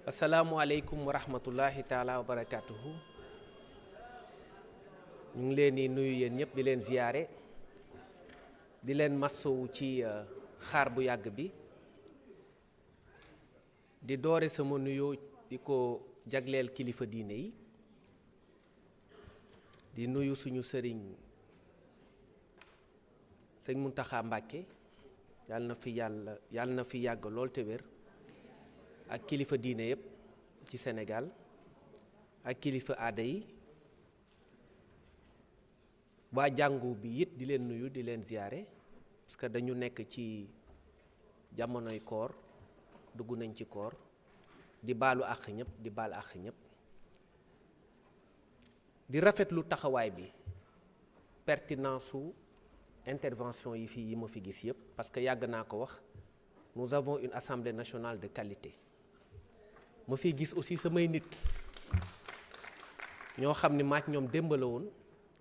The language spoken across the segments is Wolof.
asalaamualeykum wa rahmatullahi taala wa barakatuhu. ñu ngi leen di nuyu yéen ñëpp di leen ziyaare di leen massowu ci xaar bu yàgg bi di doore sama nuyoo di ko jagleel kilifa diine yi di nuyu suñu sëriñ sëñ Muntaxa Mbàkke yàlla na fi yàgg lool te wér ak kilifa diine yëpp ci Sénégal ak kilifa aada yi waa jàngu bi it di leen nuyu di leen ziyaare parce que dañu nekk ci jamonoy koor dugg nañ ci koor di baalu àq ñëpp di baal àq ñëpp di rafetlu taxawaay bi pertinence su intervention yi ma fi gis yëpp parce que yàgg naa ko wax nous avons une assemblée nationale de qualité ma fi gis aussi samay nit ñoo xam ne maak ñoom démb la woon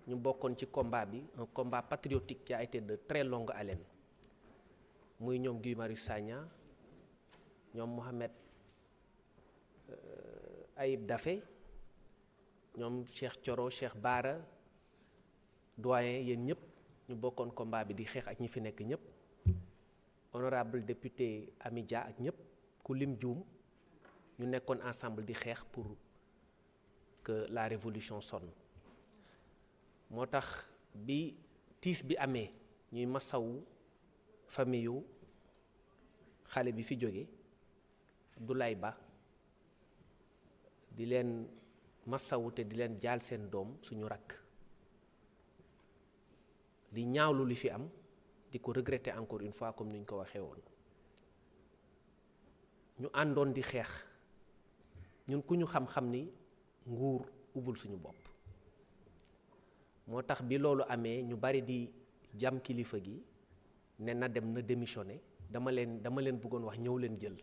ñu bokkoon ci combat bi un combat patriotique qui a été de très longue haleine muy ñoom Guy Marius Sagna ñoom Mohamed Ayib Daffé ñoom Cheikh Thioro Cheikh Bara doyen yéen ñëpp ñu bokkoon combat bi di xeex ak ñi fi nekk ñëpp honorable député Amy Dia ak ñëpp ku lim juum ñu nekkoon ensemble di xeex pour que la révolution sonne moo tax bi tiis bi amee ñuy masawu famille yu xale bi fi jóge Abdoulaye Ba di leen masawu te di leen jaal seen doom suñu rakk di ñaawlu li fi am di ko regretter encore une fois comme ni ñu ko waxee woon ñu àndoon di xeex ñun ku ñu xam-xam ni nguur ubul suñu bopp moo tax bi loolu amee ñu bari di jam kilifa gi ne na dem na démissionner dama leen bëggoon wax ñëw leen jël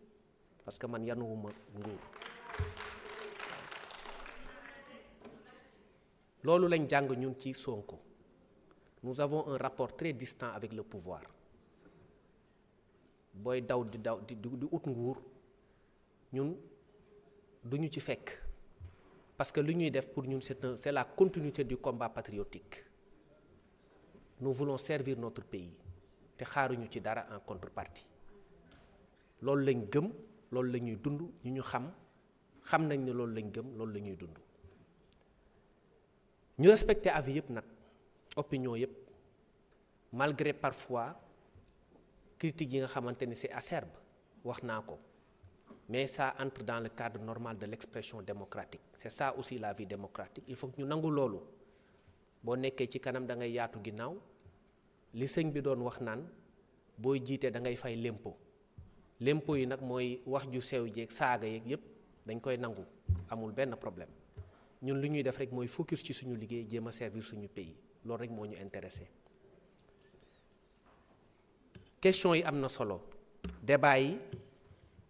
parce que man yanuwuma nguur loolu lañ jàng ñun ci Sonko nous avons un rapport très distant avec le pouvoir booy daw di ut nguur ñun duñu ci fekk parce que lu ñuy def pour ñun c'est la continuité du combat patriotique nous voulons servir notre pays te xaaruñu ci dara en contrepartie loolu lañ gëm loolu la ñuy dund ñu xam nañ ne loolu lañ gëm loolu la ñuy dund ñu respecter avis yëpp nag opinion yëpp malgré parfois critiques yi nga xamante ni c'est acerbe wax naa ko mais ça entre dans le cadre normal de l'expression démocratique c'est ça aussi la vie démocratique il faut que ñu nangu loolu boo nekkee ci kanam da ngay yaatu ginnaaw li sëñ bi doon wax naan booy jiite da ngay fay lempo yi nag mooy wax ju sew jeeg saaga yeeg yépp dañ koy nangu amul benn problème ñun lu ñuy def rek mooy focus ci suñu liggéey jéem a servir suñu pays loolu rek moo ñu intéressé question yi am na solo débat yi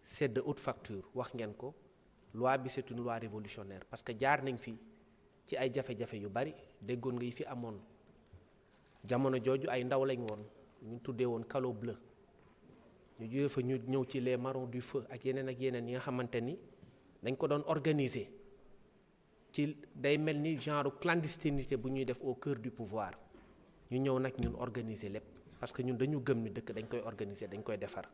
c'est de haute facture wax ngeen ko loi bi c'est une loi révolutionnaire parce que jaar nañ fi ci ay jafe-jafe yu bari déggoon nga yi fi amoon jamono jooju ay ndaw lañ woon ñu tuddee woon calo bleu ñu jógee fa ñu ñëw ci les marrons du feu ak yeneen yi nga xamante ni dañ ko doon organiser ci day mel ni genre clandestinité bu ñuy def au cœur du pouvoir ñu ñëw nag ñun organiser lépp parce que ñun dañu gëm ni dëkk dañ koy organiser dañ koy defar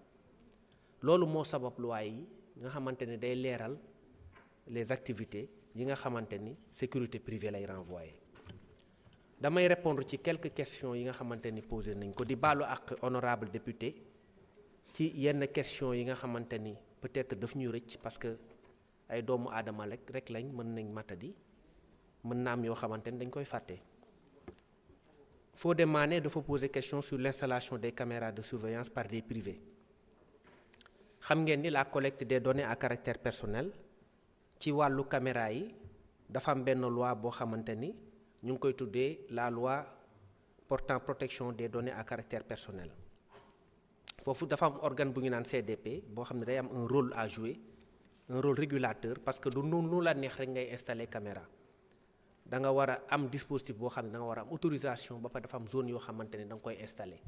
loolu moo sabab loi yi nga xamante ni day leeral les activités yi nga xamante ni sécurité privée lay renvoyer damay répondre ci quelques questions yi nga xamante ni posé nañ ko di baalu ak honorable député ci yenn questions yi nga xamante ni peut-être daf ñuy rëcc parce que ay doomu aadama rek lañ mën nañ matadi mën na am yoo xamante ni dañ koy fàtte. Fodé Mané dafa poser question sur l'installation des caméras de surveillance par des privés xam ngeen ni la collecte des données à caractère personnel ci wàllu caméra yi dafa am benn loi boo xamante ni ñu ngi koy tuddee la loi portant protection des données à caractère personnel foofu dafa am organe bu ñu naan CDP boo xam ne day am un rôle à jouer un rôle régulateur parce que du noonu la neex rek ngay installer caméra da nga war a am dispositif boo xam ne da nga war a am autorisation ba pare dafa am zone yoo xamante ne da nga koy installer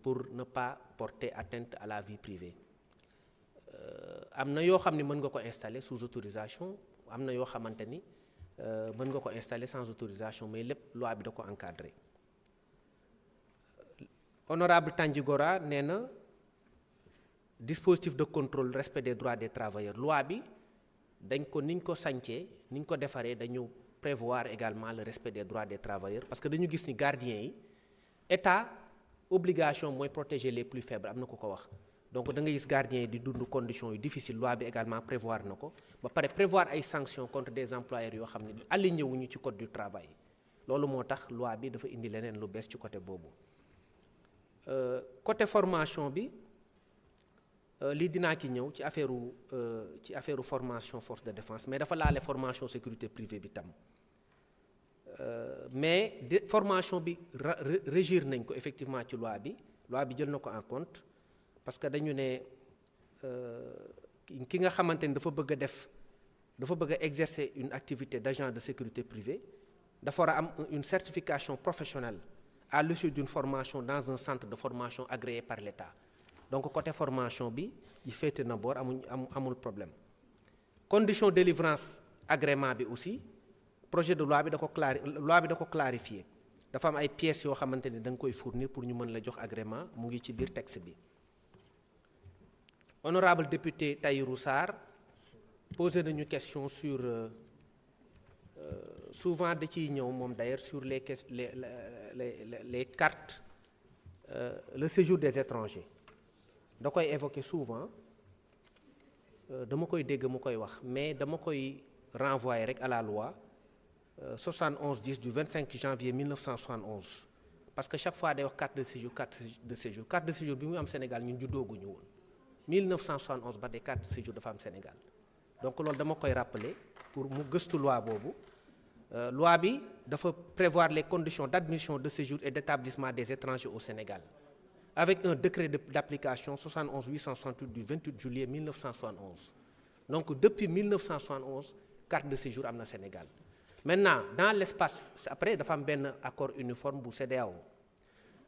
pour ne pas porter atteinte à la vie privée am na yoo xam ne mën nga ko installer sous autorisation, am na yoo xamante ni mën nga ko installer sans autorisation, mais lépp loi bi da ko encadrer. Honorable Tanji Gora nee na dispositif de contrôle respect des droits des travailleurs, loi bi dañ ko niñ ko sancee niñ ko defaree dañu prévoir également le respect des droits des travailleurs, parce que dañu gis ni gardiens yi état obligation mooy protéger les plus faibles, am na ko wax. Donc da nga gis gardiens yi di dund conditions yu difficiles, loi bi également prévoir na ko ba pare prévoir ay sanctions contre des employeurs yoo xam ne aligné wuñu ci code du travail. Loolu moo tax loi bi dafa indi leneen lu bees ci côté boobu. Côté formation bi lii dinaa ci ñëw ci affaire formation force de défense, mais dafa laale formation sécurité privée bi tam. Mais formation bi régir nañ ko effectivement ci loi bi jël na ko en compte, parce que dañu ne ki nga xamante ni dafa bëgg a exercer une activité d'agent de sécurité privée dafa war a am une certification professionnelle à l'issue d'une formation dans un centre de formation agréé par l'État. Donc côté formation bi yi féete na boor amul problème. Condition de délivrance agrément bi aussi projet de loi bi da ko clarifier. Dafa am ay pièces yoo xamante ni da nga koy fournir pour ñu mën la jox agrément, mu ngi ci biir texte bi. Honorable député Tahirou Sarr posé nañu question sur souvent da ciy ñëw moom d'ailleurs sur les cartes le séjour des étrangers da koy évoquer souvent, dama koy dégg mu koy wax, mais dama koy renvoyer rek à la loi 71-10 du 25 janvier 1971, parce que chaque fois day wax carte de séjour bi muy am Sénégal ñun juddooguñu woon 1971 ba des cartes de séjour dafa am Sénégal. Donc loolu dama koy rappeler pour mu gëstu loi boobu. Loi bi dafa prévoir les conditions d'admission, de séjour et d'établissement des étrangers au Sénégal avec un décret d'application 71-868 du 28 juillet 1971. Donc depuis 1971 carte de séjour am na Sénégal. Maintenant dans l'espace après dafa am benn accord uniforme bu CEDEAO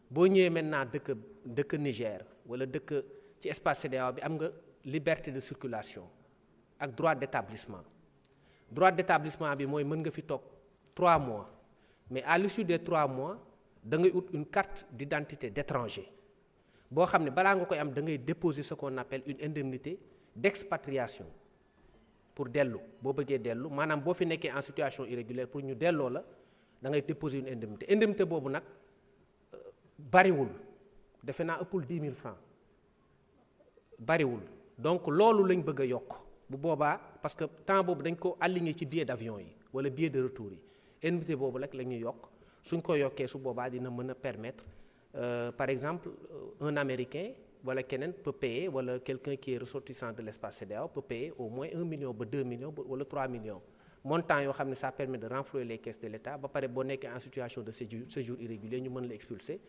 boo ñëwee maintenant dëkk Niger wala dëkk ci espace CEDEAO bi am nga liberté de circulation ak droit d'établissement. Droit d'établissement bi mooy mën nga fi toog 3 mois, mais à l'issue des 3 mois da ngay ut une carte d'identité d'étranger boo xam ne balaa nga koy am da ngay déposer ce qu'on appelle une indemnité d'expatriation pour dellu boo bëggee dellu, maanaam boo fi nekkee en situation irrégulière pour ñu delloo la da ngay déposer une indemnité boobu nag bariwul, defe naa ëppul 10 000 francs, bariwul. Donc loolu lañ bëgg a yokk bu boobaa, parce que temps boobu dañ ko aligné ci billet d'avion yi wala billet de retour yi, indemnité boobu rek la ñuy yokk. Suñ ko yokkee su boobaa dina mën a permettre par exemple un Américain wala keneen peut payer, wala quelqu'un qui est ressortissant de l'espace CEDEAO peut payer au moins 1 million ba 2 millions wala 3 millions, montant yoo xam ne ça permet de renflouer les caisses de l'État. Ba pare boo nekkee en situation de séjour irrégulier ñu mën la expulser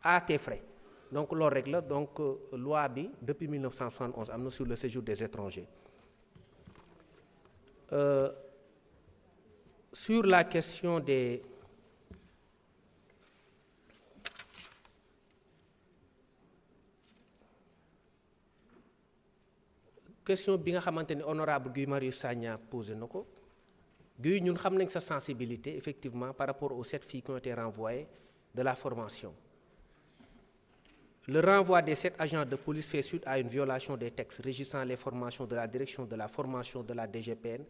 à tes frais. Donc loolu rek la. Donc loi bi depuis 1971 am na sur le séjour des étrangers. Sur la question des question bi nga xamante ni honorable Guy Marius Sagna posé na ko. Guy, ñun xam nañ sa sensibilité effectivement par rapport aux 7 filles qui ont été renvoyées de la formation. Le renvoi des 7 agents de police fait suite à une violation des textes régissant les formations de la direction de la formation de la DGPN